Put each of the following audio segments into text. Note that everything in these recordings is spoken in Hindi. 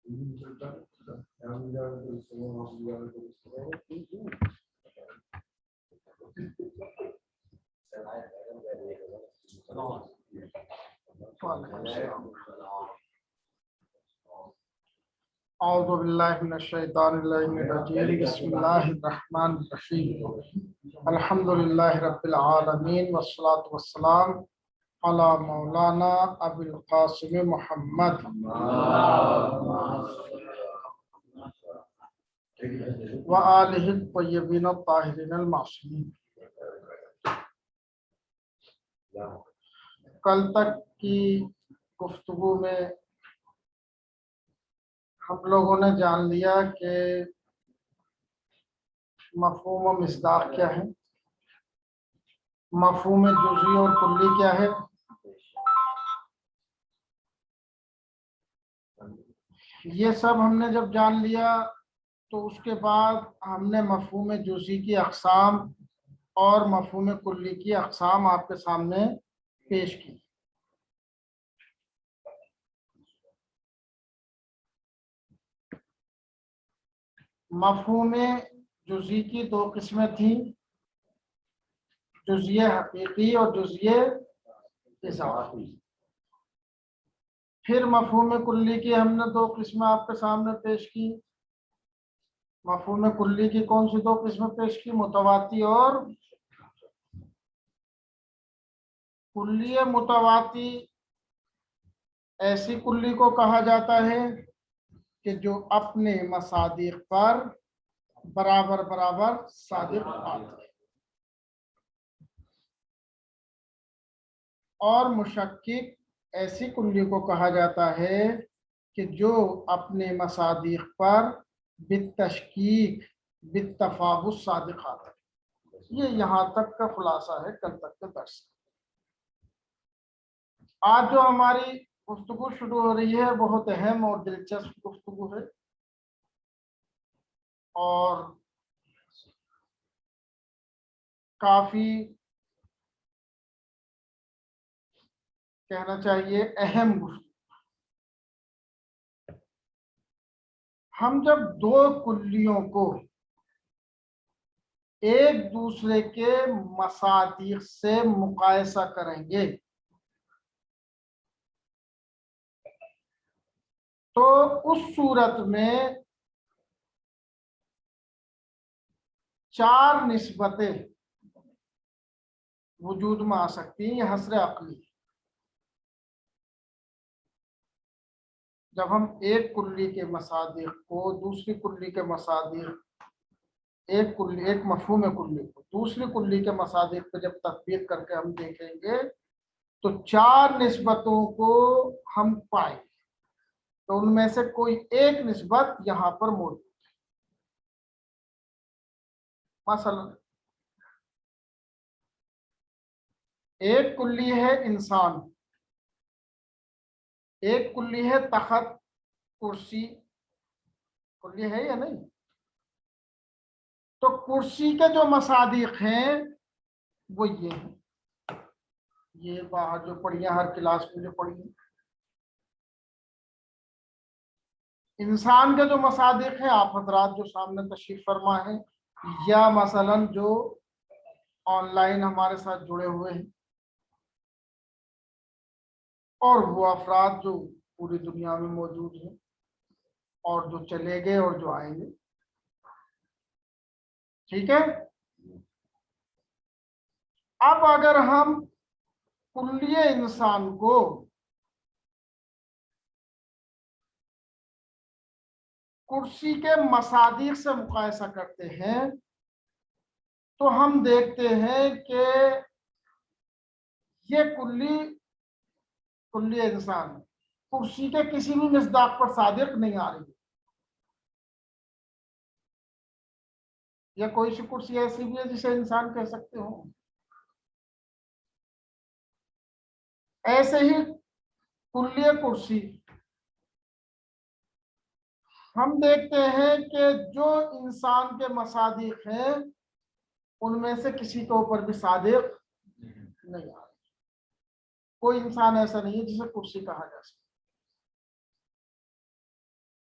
औज़ु बिल्लाहि मिनश शैतानिर रजीम बिस्मिल्लाहिर्रहमानिर्रहीम अल्हम्दुलिल्लाहि रब्बिल आलमीन वस्सलातु वस्सलाम अला मौलाना अबुल कासिम मुहम्मद व आलिहि तय्यबीन ताहिरीन मासूमीन। कल तक की गुफ्तगू में हम लोगों ने जान लिया कि मफ़हूम व मिस्दाक़ क्या है, मफ़हूम जुज़ी और कुल्ली क्या है, ये सब हमने जब जान लिया तो उसके बाद हमने मफ़हूम जुज़ी की अक़साम और मफ़हूम कुल्ली की अक़साम आपके सामने पेश की। मफ़हूम जुज़ी की दो किस्में थी, जुज़िये हकीकी और जुज़िये इज़ाफ़ी। फिर मफ़हूम कुल्ली की हमने दो किस्में आपके सामने पेश की। मफ़हूम कुल्ली की कौन सी दो किस्में पेश की? मुतवाती और कुल्ली। मुतवाती ऐसी कुल्ली को कहा जाता है कि जो अपने मसादिक़ पर बराबर बराबर सादिक़ आती है, और मुशक्किक ऐसी कुल्ली को कहा जाता है कि जो अपने मसादिक़ पर बित्तशकीक बित्तफावुत सादिक़ आता है। ये यहाँ तक का खुलासा है कल तक के दर्स। आज जो हमारी गुफ्तगू शुरू हो रही है बहुत अहम और दिलचस्प गुफ्तगू है, और काफी कहना चाहिए अहम गुफ्तगू। हम जब दो कुल्लियों को एक दूसरे के मसादीक़ से मुकायसा करेंगे तो उस सूरत में चार निस्बतें वजूद में आ सकती हैं। ये हस्र अक्ली। जब हम एक कुल्ली के मसादीक़ को दूसरी कुल्ली के मसादीक़, एक मफ़हूम कुल्ली को दूसरी कुल्ली के मसादीक़ पे जब तत्बीक़ करके हम देखेंगे तो चार निस्बतों को हम पाएंगे। तो उनमें से कोई एक निस्बत यहाँ पर मौजूद है। मसलन एक कुल्ली है इंसान, एक कुल्ली है तख्त कुर्सी। कुल्ली है या नहीं? तो कुर्सी के जो मसादीक़ हैं वो ये हैं, ये बाहर जो पढ़ी है हर क्लास में जो पढ़ी है। इंसान के जो मसादीक़ हैं आप हजरात जो सामने तशरीफ फरमा है, या मसलन जो ऑनलाइन हमारे साथ जुड़े हुए हैं, और वो अफराद जो पूरी दुनिया में मौजूद हैं, और जो चले गए और जो आएंगे। ठीक है। अब अगर हम कुल्लिये इंसान को कुर्सी के मसादीक़ से मुकायसा करते हैं तो हम देखते हैं कि ये कुल्ली इंसान कुर्सी के किसी भी मिस्दाक पर सादिक नहीं आ रही। या कोई सी कुर्सी ऐसी भी है जिसे इंसान कह सकते हो। ऐसे ही कुल्ली कुर्सी हम देखते हैं कि जो इंसान के मसादिक हैं उनमें से किसी के ऊपर भी सादिक नहीं आ रही। कोई इंसान ऐसा नहीं है जिसे कुर्सी कहा जा सके।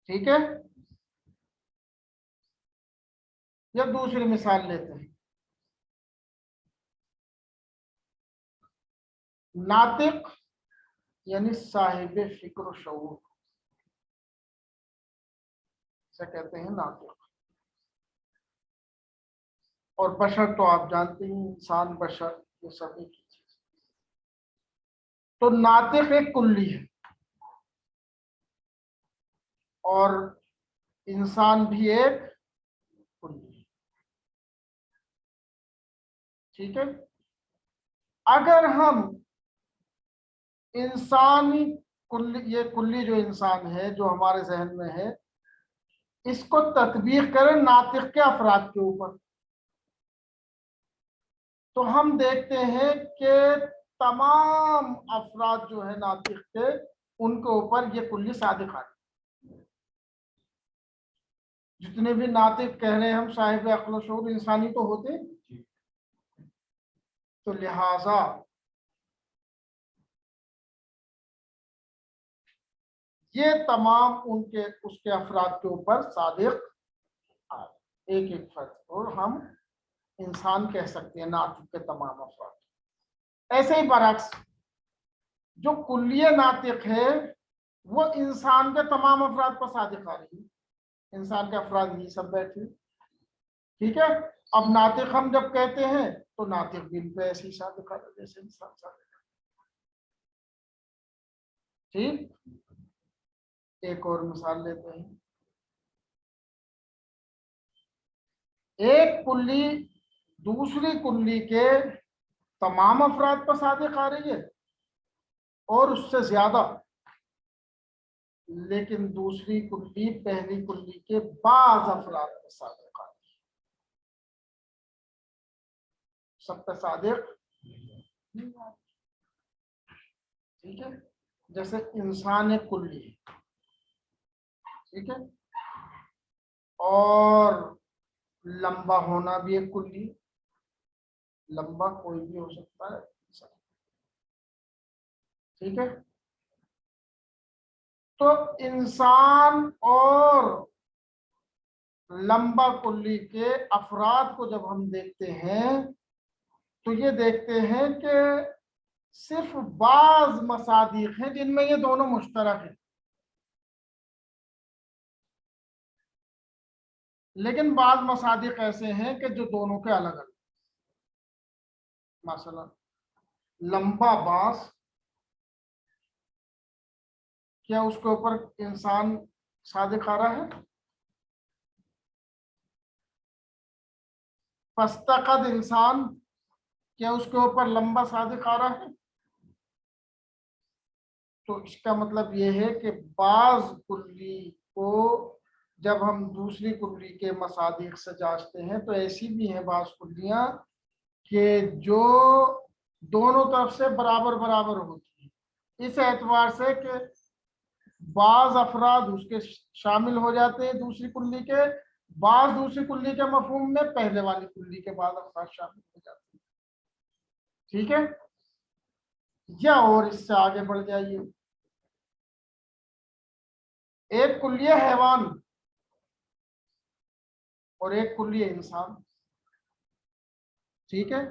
ठीक है, या दूसरी मिसाल लेते हैं। नातिक यानी साहिब फिक्र शऊर से कहते हैं नातिक। और बशर तो आप जानते हैं, इंसान बशर ये सभी की चीज। तो नातिक एक कुल्ली है और इंसान भी एक कुल्ली है। ठीक है, अगर हम इंसानी कुल्ली, ये कुल्ली जो इंसान है जो हमारे जहन में है, इसको तत्बीक करें नातिक के अफराद के ऊपर, तो हम देखते हैं कि तमाम अफराद जो है नातिक के, उनके ऊपर ये कुल्ली सादिक आ रही। जितने भी नातिक कह रहे हैं हम साहिब अक्ल शऊर इंसानी तो होते हैं, तो लिहाजा ये तमाम उनके उसके अफराद के ऊपर सादिक आ रहे, एक एक फर्ज, और हम इंसान कह सकते हैं नातिक के तमाम अफराद। ऐसे ही बरक्स जो कुल्लिय नातिक है वो इंसान के तमाम अफराद पर सादिक आ रही है। इंसान के अफराद ही सब बैठे, ठीक है। अब नातिक हम जब कहते हैं तो नातिक भी इन पे ऐसी सादिक आ रही है जैसे इंसान सादिक। ठीक, एक और मिसाल लेते हैं। एक कुल्ली दूसरी कुल्ली के तमाम अफराद पर सादिक आ रही है और उससे ज्यादा, लेकिन दूसरी कुल्ली पहली कुल्ली के बाज अफराद पर सादिक आ रही है, सब पे सादिक नहीं आ रही। ठीक है, जैसे इंसान एक कुल्ली है, ठीक है, और लंबा होना भी एक कुल्ली, लंबा कोई भी हो सकता है, ठीक है। तो इंसान और लंबा कुल्ली के अफराद को जब हम देखते हैं तो ये देखते हैं कि सिर्फ बाज मसादीक हैं जिनमें ये दोनों मुश्तरक हैं, लेकिन बाज मसादिक ऐसे हैं कि जो दोनों के अलग अलग। मसलन लंबा बांस, क्या उसके ऊपर इंसान सादिक आ रहा है? पस्तकद इंसान, क्या उसके ऊपर लंबा सादिक आ रहा है? तो इसका मतलब ये है कि बाज कुल्ली को जब हम दूसरी कुल्ली के मसादिक से जांचते हैं तो ऐसी भी हैं बाज कुल्लियां कि जो दोनों तरफ से बराबर बराबर होती है, इस एतबार से कि बाज अफराद उसके शामिल हो जाते हैं दूसरी कुल्ली के, बाज दूसरी कुल्ली के मफहूम में पहले वाली कुल्ली के बाद अफराद शामिल हो जाते हैं। ठीक है, या और इससे आगे बढ़ जाइए। एक कुल्ली हैवान और एक कुल्ली इंसान, ठीक है।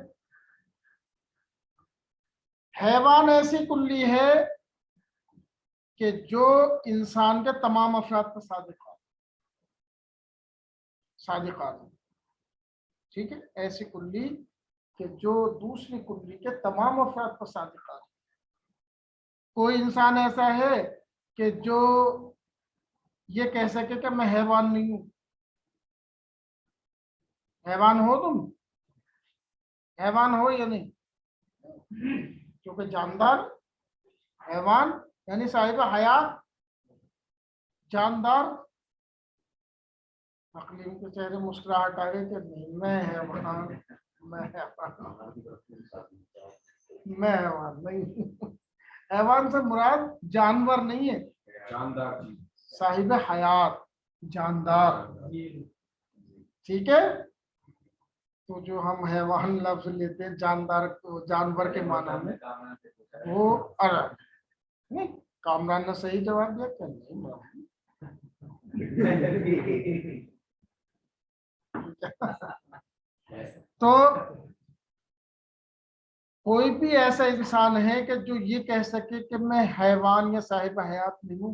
हैवान ऐसी कुल्ली है कि जो इंसान के तमाम अफराद पर सादिक आ, ठीक है, ऐसी कुल्ली कि जो दूसरी कुल्ली के तमाम अफराद पर सादिक आ। कोई इंसान ऐसा है कि जो ये कह सके कि मैं हैवान नहीं हूं। हैवान हो तुम? हैवान हो या नहीं? क्योंकि जानदार, हैवान यानी साहिब हयात, जानदार। तकलीम के चेहरे मुस्कुराहट आ गई कि नहीं मैं हैवान, मैं हैवान, मैं हैवान नहीं। हैवान से मुराद जानवर नहीं है, जानदार, साहिब हयात, जानदार, ठीक है। तो जो हम हैवान लफ्ज लेते हैं जानदार जानवर के माना में, वो अरब नहीं। कामरान ने सही जवाब दिया क्या? नहीं, तो कोई भी ऐसा इंसान है कि जो ये कह सके कि मैं हैवान या साहिब हयात नहीं हूं?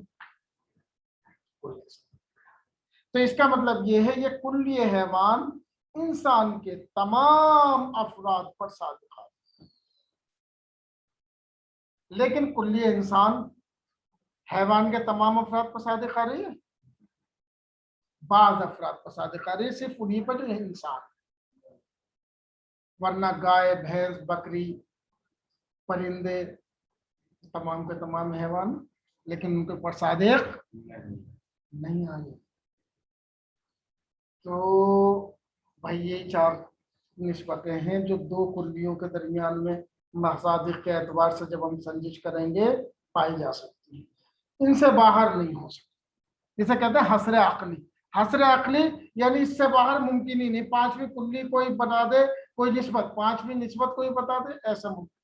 तो इसका मतलब ये है, ये कुल्ली हैवान इंसान के तमाम अफराद पर सादिक है, लेकिन कुल्ली इंसान हैवान के तमाम अफराद पर सादिक आ रही है, बाज अफराद पर सादिक आ रही है, सिर्फ उन्हीं पर जो है इंसान, वरना गाय भैंस बकरी परिंदे तमाम के तमाम हैवान, लेकिन उनके ऊपर सादिक नहीं आ रही। तो भाई ये चार निस्बतें हैं जो दो कुल्लियों के दरमियान में मसादिक के एतबार से जब हम संजिश करेंगे पाई जा सकती है, इनसे बाहर नहीं हो सकती। इसे कहते हैं हसर अक्ली। हसर अक्ली यानी इससे बाहर मुमकिन ही नहीं। पांचवी कुल्ली कोई बता दे, कोई निस्बत, पांचवी निस्बत कोई बता दे, ऐसा मुमकिन।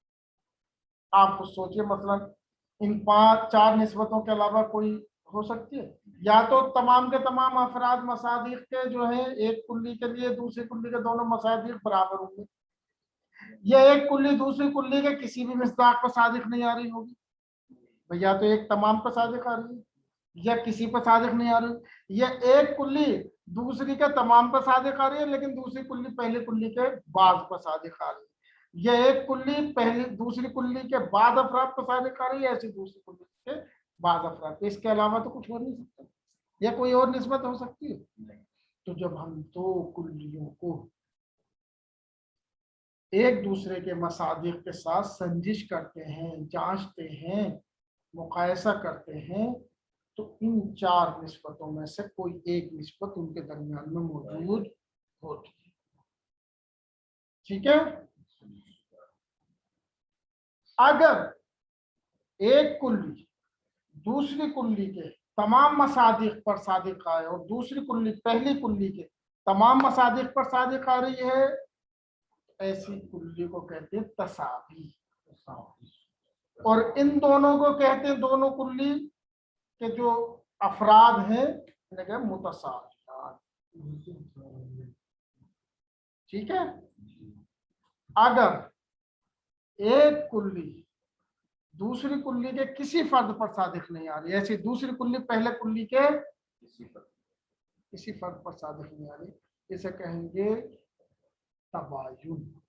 आप कुछ सोचिए, मतलब इन पांच चार निस्बतों के अलावा कोई हो सकती है? या तो तमाम के तमाम अफराद मसादिक के जो है एक कुल्ली के लिए दूसरी कुल्ली के दोनों मसादिक बराबर होंगे, या एक कुल्ली दूसरी कुल्ली के किसी भी मिसदाक पर सादिक नहीं आ रही होगी। या तो एक तमाम पर सादिक आ रही है या किसी पर सादिक नहीं आ रही, या एक कुल्ली दूसरी के तमाम पर सादिक आ रही है लेकिन दूसरी कुल्ली पहली कुल्ली के बाद पर सादिक आ रही है, या एक कुल्ली पहली दूसरी कुल्ली के बाद अफराद पर सादिक आ रही है, ऐसी दूसरी कुल्ली के बाद अफराद। इसके अलावा तो कुछ हो नहीं सकता, या कोई और निस्बत हो सकती है? तो जब हम दो कुल्लियों को एक दूसरे के मसादिक के साथ संजिश करते हैं, जांचते हैं, मुकायसा करते हैं, तो इन चार निस्बतों में से कोई एक निस्बत उनके दरमियान में मौजूद होती है। ठीक है? अगर एक कुल्ली दूसरी कुल्ली के तमाम मसादिक पर सादिक आए और दूसरी कुल्ली पहली कुल्ली के तमाम मसादिक पर सादिक आ रही है, ऐसी कुल्ली को कहते हैं तसावी। और इन दोनों को कहते हैं, दोनों कुल्ली के जो अफराद हैं इन्हें मुतसावियात। ठीक है? अगर एक कुल्ली दूसरी कुल्ली के किसी फर्द पर सादिक नहीं आ रही, ऐसी दूसरी कुल्ली पहले कुल्ली के किसी फर्द पर सादिक नहीं आ रही, इसे कहेंगे तबायुन।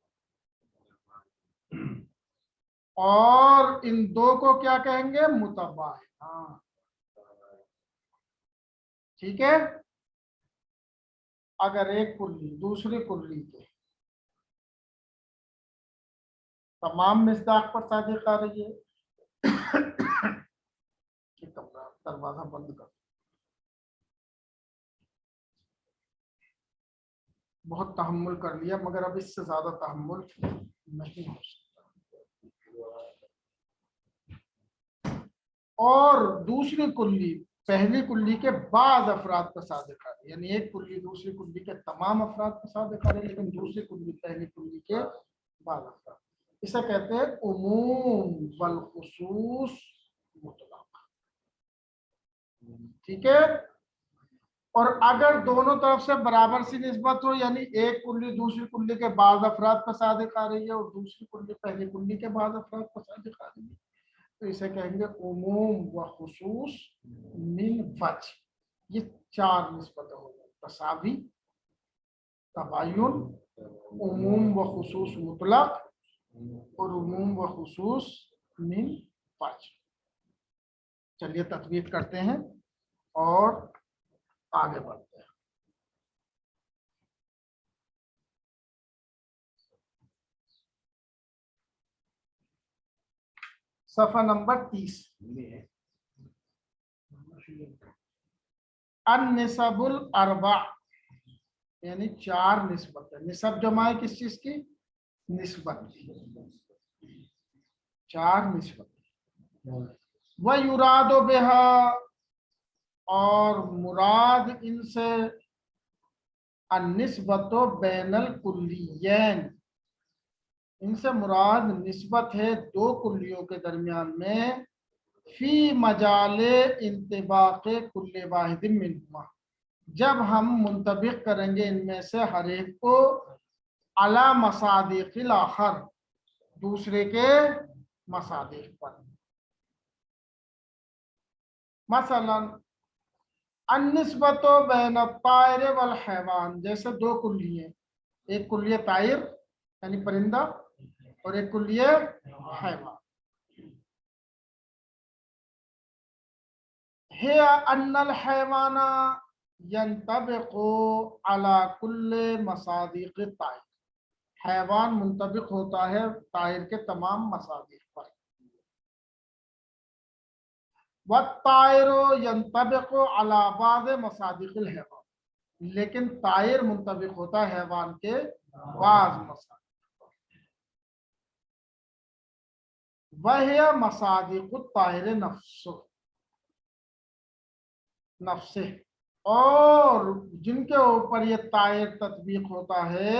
और इन दो को क्या कहेंगे? मुतबायना। ठीक है? अगर एक कुल्ली दूसरी कुल्ली के तमाम मिसदाक पर सादिक आ रही है, दरवाजा बंद कर, बहुत तहम्मुल कर लिया मगर अब इससे ज्यादा तहम्मुल नहीं हो सकता। और दूसरी कुल्ली पहली कुल्ली के बाद अफराद पर सादिक आ रही, यानी एक कुल्ली दूसरी कुल्ली के तमाम अफराद पर सादिक आ रही लेकिन दूसरी कुल्ली पहली कुल्ली के बाद अफराद, इसे कहते हैं उमूम वल खुसूस मुतलक। ठीक है? और अगर दोनों तरफ से बराबर सी निस्बत हो, यानी एक कुल्ली दूसरी कुल्ली के बाद अफराद पर सादिक आ रही है और दूसरी कुल्ली पहली कुल्ली के बाद अफराद पर सादिक आ रही है, तो इसे कहेंगे उमूम व खुसूस मिन वज। ये चार निस्बतें हो गई, तसावी, तबायुन, उमूम व खुसूस मुतलक और उमूम व खुसूस मिन वज। चलिए तत्वीक करते हैं और आगे बढ़ते हैं। सफा नंबर 30। अन-निसबुल अरबा, यानी चार निस्बत है। निसब जमा है किस चीज की? निस्बत। चार निस्बत। व युरादो बिहा, और मुराद इनसे अन-निस्बतो बैनल कुल्लियैन, इनसे मुराद निस्बत है दो कुल्लियों के दरमियान में फी मजाले इंतबाक़ कुल्ले वाहिदिन मिन्हुमा, जब हम मुंतबिक करेंगे इनमें से हर एक को अला मसादिक़िल आखर, दूसरे के मसादिक पर। मसलन अन्निस्बतो बैन तायर वल हैवान, जैसे दो कुल्लियाँ, एक कुल्लिय तायर यानी परिंदा और एक कुल्लिय हैवान। है अन्नल हैवाना यंतबिक़ु अला कुल्ले मसादिक़ तायर, हैवान मुंतबिक होता है तायर के तमाम मसादिक पर। वत्तायरो यंतबिक़ु अला बाज़ मसादिक़िल हैवान, लेकिन तायर मुंतबिक होता है हैवान के बाज़ मसादिक पर। वह मसादिक़ुत तायर नफ्से, और जिनके ऊपर ये तायर तत्बीक होता है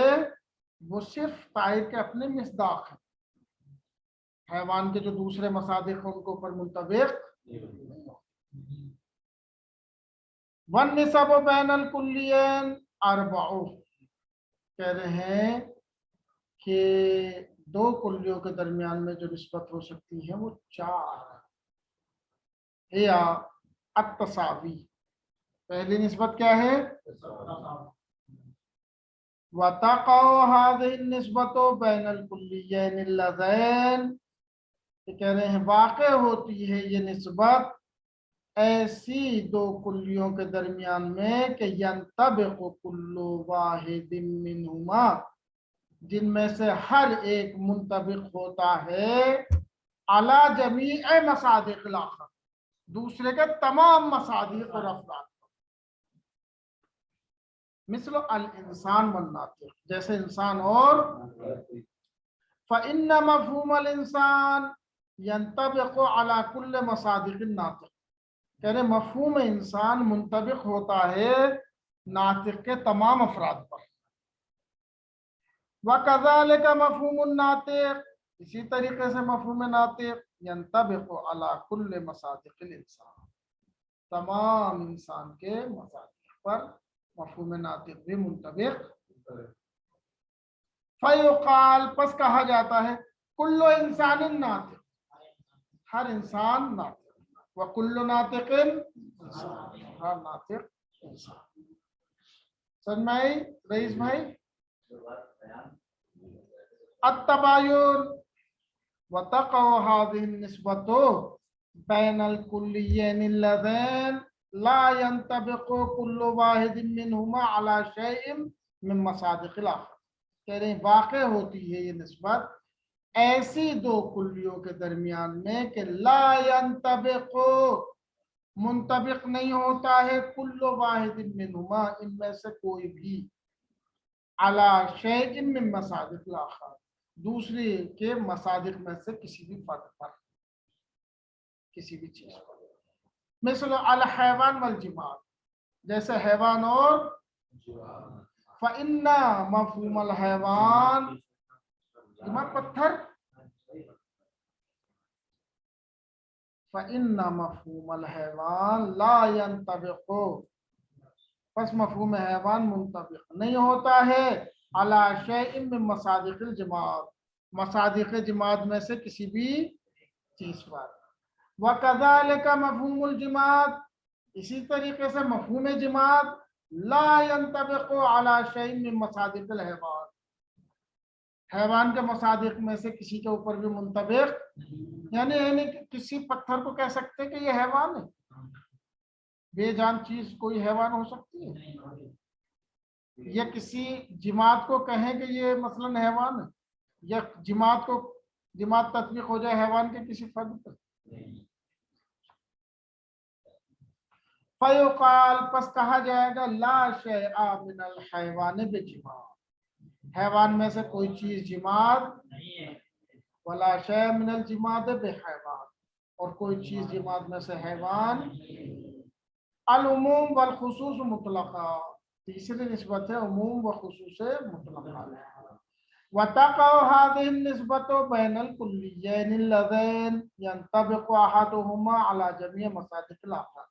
वो सिर्फ तायर के अपने मिसदाक हैं, हैवान के जो दूसरे मसादिक हैं उनके ऊपर मुंतबिक। वन निसब बैनल कुल्लियन अरबाउ, कह रहे हैं कि दो कुल्लियों के दरमियान में जो निस्बत हो सकती है वो चार है। या अत्तसावी, पहली निस्बत क्या है? वतक़अ हाज़िहि निस्बतु बैनल कुल्लियैन अल्लज़ैन, कह रहे हैं वाक़े होती है ये निस्बत ऐसी दो कुल्लियों के दरमियान में कि यंतबिक़ु कुल्लु वाहिदिन मिन्हुमा, जिनमें से हर एक मुंतबिक होता है अला जमीअ मसादिक़िल आखर, दूसरे के तमाम मसादिक और अफराद। मिस्ल अल इंसान वन नातिक़, जैसे इंसान और फ़इन्न मफ़हूम अल इंसान यंतबिक़ु अला कुल्ल मसादिक़िन नातिक़, कह रहे मफ़हूम इंसान मुंतबिक होता है नातिक़ के तमाम अफराद पर। व कज़ालिका मफ़हूमुन नातिक़, इसी तरीके से मफ़हूम नातिक़ यंतबिक़ु अला कुल्ल मसादिक़िल इंसान, तमाम इंसान के मसादिक़ पर मफ़हूम नातिक़ भी मुंतबिक। फ़युक़ाल, पस कहा जाता है कुल्लु इंसानिन नातिक़, हर इंसान नातिक़, व कुल्लु नातिक़िन इंसान, हर नातिक़ इंसान। समझ में आई रईस भाई? अत्तबायुन व तक़अ हाज़िहि निस्बतु बैनल कुल्लियैन अल्लज़ैन ला यंतबिक़ु कुल्लु वाहिदिन मिन्हुमा अला शैइन मिन मसादिक़िल आखर, कह रहे हैं वाक़े होती है ये निस्बत ऐसी दो कुल्लियों के दरमियान में कि ला यंतबिक़ु, मुंतबिक नहीं होता है कुल्लु वाहिदिन मिन्हुमा, इनमें से कोई भी अला शैइन मिन मसादिक़िल आखर, दूसरे के मसादिक में से किसी भी फर्द पर, किसी भी चीज पर। मिसल अल हैवान वल जिमाद, जैसे हैवान और फ़इन्ना मफ़हूम अल हैवान, जिमाद पत्थर, फ़इन्ना मफ़हूम अल हैवान ला यंतबिक़ु, बस मफ़हूम हैवान मुंतबिक नहीं होता है अला शैइन मिन मसादिक़िल जिमाद, मसादिक़ जिमाद में से किसी भी चीज पर। व कज़ालिका मफ़हूमुल जिमाद, इसी तरीके से मफ़हूम जिमाद ला यंतबिक़ु अला शैइन मिन मसादिक़िल हैवान, हैवान के मसादिक में से किसी के ऊपर भी मुंतबिक, यानी किसी पत्थर को कह सकते हैं कि ये हैवान है, बेजान चीज कोई हैवान हो सकती है, या किसी जिमात को कहें कि ये मसलन हैवान है, या जिमात तत्वीक हो जाए हैवान के किसी फर्द पर। फ़युक़ाल, पस कहा जाएगा ला शैअ मिनल हैवान बिजिमात, हैवान में से कोई चीज जिमात नहीं है, वला शैअ मिनल जिमात बिहैवान, और कोई चीज जिमात में से हैवान। अल उमूम वल खुसूस मुतलका, तीसरी निस्बत है उमूम व खुसूस मुतलका। वतक़अ हाज़िहि निस्बतु बैनल कुल्लियैनि लज़ैन यंतबिक़ु अहदुहुमा अला जमीअ मसादिक़िल आख़र।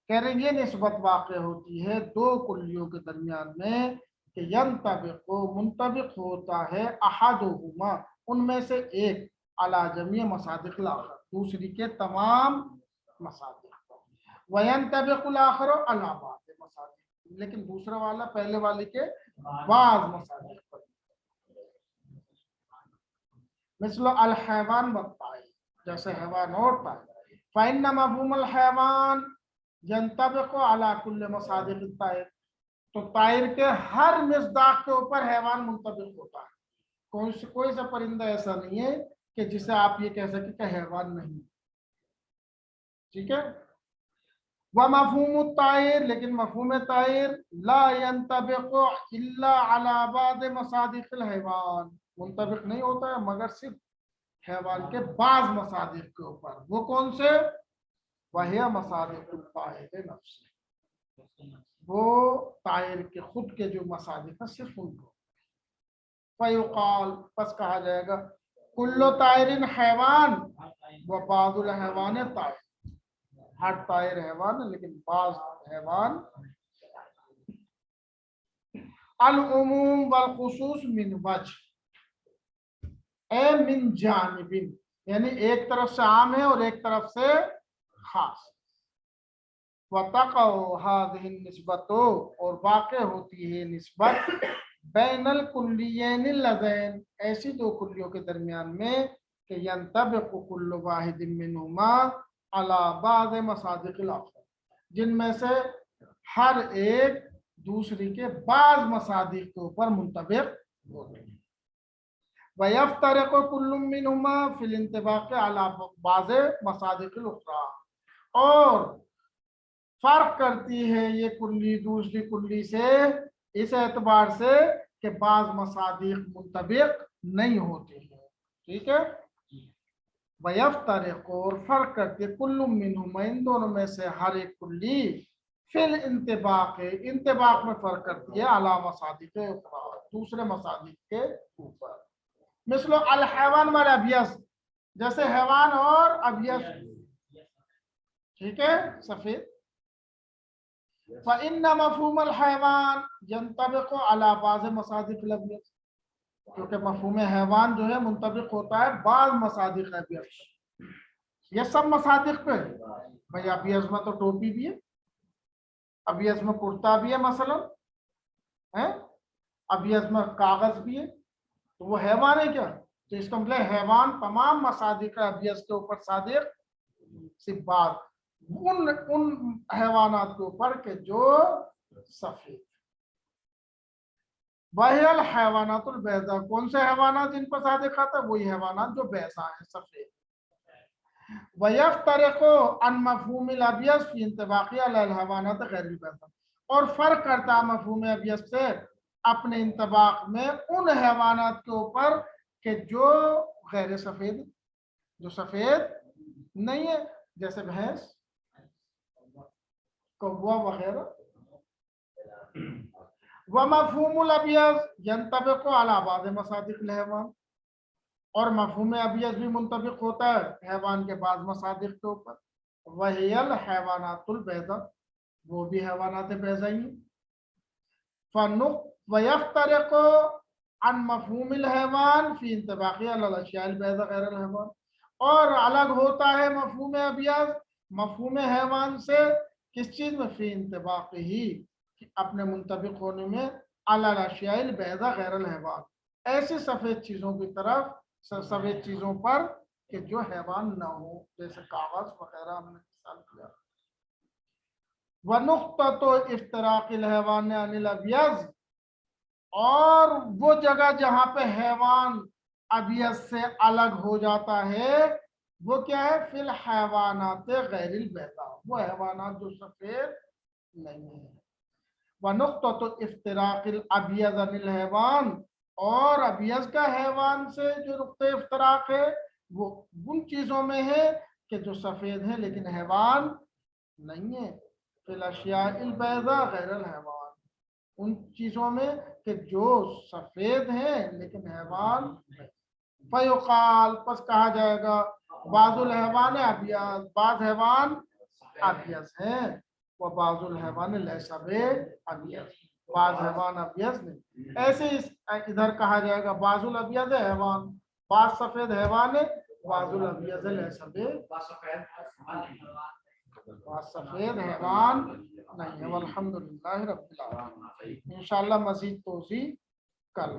कह रहे ये निस्बत वाक़े होती है दो कुल्लियों के दरमियान में कि यंतबिक़ु मुंतबिक़ होता है अहदुहुमा उनमें से एक अला जमीअ मसादिक़िल आख़र दूसरी के तमाम मसादिक़ वयंतबिक़ुल आख़िर अला बाज़ मसादिक़ लेकिन दूसरा वाला पहले वाले के बाज़ मसादिक़ पर। मिस्ल अल हैवान व ताइर जैसे हैवान और ताइर। फ़इन्न मफ़हूमुल हैवान यंतबिक़ु अला कुल्लि मसादिक़ ताइर तो ताइर के हर मिसदाक़ के ऊपर हैवान मुंतबिक़ होता है। कोई सा परिंदा ऐसा नहीं है कि जिसे आप ये कह सके कि हैवान नहीं। ठीक है। व मफ़हूमु ताइर लेकिन मफ़हूम ताइर ला यंतबिक़ु इल्ला अला बाज़ मसादिक़िल हैवान मुंतबिक़ नहीं होता है मगर सिर्फ हैवान के बाज़ मसादिक़ के ऊपर। वो कौन से? वह मसादिक़ुल ताइर नफ्स वो ताइर के खुद के जो मसादिक़ है सिर्फ उनको। फ़युक़ाल बस कहा जाएगा कुल्लु ताइरिन हैवान व बाज़ुल हैवान ताइर हर ताइर हैवान है लेकिन बाज़ हैवान। अल उमूम वल खुसूस मिन वजह ए मिन जानिबिन यानी एक तरफ से आम है और एक तरफ से खास। वतक़अ हाज़िहि निस्बतु और वाक़े होती है निस्बत बैनल कुल्लियैनि लज़ैन ऐसी दो कुल्लियों के दरमियान में कि यंतबिक़ु कुल्लु वाहिदिन मिनहुमा अला बाज़ मसादिक़िल आख़र जिनमें से हर एक दूसरी के बाज़ मसादिक़ के ऊपर मुंतबिक़ होते हैं। वयफ्तरिक़ु कुल्लु मिनहुमा फ़िल इंतिबाक़ अला बाज़ मसादिक़िल उख़रा और फर्क करती है ये कुल्ली दूसरी कुल्ली से इस एतबार से कि बाज़ मसादिक़ मुंतबिक़ नहीं होते हैं। ठीक है। वयफ्तरिक़ु और फर्क करती है कुल्लु मिनहुमा इन दोनों में से हर एक कुल्ली फिल इंतिबाक़ में फर्क करती है अला मसादिक़ उख़रा दूसरे मसादिक़ के ऊपर। मिस्ल अल हैवान वल अबियस जैसे हैवान और अबियस। ठीक है सफेद। फ़इन्न मफ़हूमुल हैवान यंतबिक़ु अला बाज़ मसादिक़िल अबियस क्योंकि मफ़हूम हैवान जो है मुंतबिक़ होता है बाज़ मसादिक़ अबियस। ये सब मसादिक़ पे भाई अबियस में तो टोपी भी है अबियस में कुर्ता भी है मसलन है अबियस में कागज भी है तो वो हैवान है क्या? तो इसका मतलब हैवान तमाम मसादिक़ अबियस के ऊपर सादिक़ सिर्फ बात उन हैवानात के ऊपर के जो सफेद। वहियल हैवानातुल बैज़ा कौन से हैवानात जिन पर सादिक़ आता है? वही हैवानात जो बैज़ा है सफेद। वयफ्तरिक़ु अन मफ़हूमिल अबियस फ़ी इंतिबाक़ी अलल हैवानात गैरिल बैज़ा और फर्क करता है मफ़हूम अबियस से अपने इंतबाक में उन हैवानात के ऊपर के जो गैर सफेद जो सफेद नहीं है जैसे भैंस कौवा वगैरह। व मफ़हूमुल अबियस यंतबिक़ु अला बाज़ मसादिक़िल हैवान और मफ़हूम अबियस भी मुंतबिक़ होता है हैवान के बाज़ मसादिक़ के ऊपर। वहियल हैवानातुल बैज़ा वो भी हैवानात बैज़ा ही। वयफ्तरिक़ु अन मफ़हूमिल हैवान फ़ी इंतिबाक़ी अलल अशियाइल बैज़ा गैरिल हैवान और अलग होता है मफ़हूम अबियस मफ़हूम हैवान से किस चीज़ में? फ़ी इंतिबाक़िही अपने मुंतबिक़ होने में अलल अशियाइल बैज़ा गैरिल हैवान ऐसी सफ़ेद चीज़ों की तरफ सफ़ेद चीज़ों पर कि जो हैवान ना हो जैसे कागज़ वगैरह हमने मिसाल किया। व नुक़्ततु इफ़्तिराक़िल हैवान अनिल अबियस और वो जगह जहां पे हैवान अबियस से अलग हो जाता है वो क्या है? फिल हैवानात गैरिल बैज़ा वो हैवानात जो सफेद नहीं है। व नुक़्ततु इफ़्तिराक़िल अबियस अनिल हैवान और अबियस का हैवान से जो नुक़्ते इफ़्तिराक़ है वो उन चीज़ों में है कि जो सफ़ेद है लेकिन हैवान नहीं है। फिल अशियाइल बैज़ा गैरिल हैवान उन चीजों में कि जो सफेद हैं लेकिन हैवान फयुकाल, पस कहा जाएगा बाजुल हैवान अबियज, बाज हैवान अबियज है, वह बाजुल हैवान लैसा बे अबियज, बाज हैवान अबियज नहीं। ऐसे इधर कहा जाएगा बाजुल अबियज है हैवान, बाज सफेद हैवान है, बाजुल अबियज लैसा बे, बाज सफेद हैवान नहीं है। अल्हम्दुलिल्लाह रब्बिल आलमीन। इंशाअल्लाह मजीद तोज़ी कल।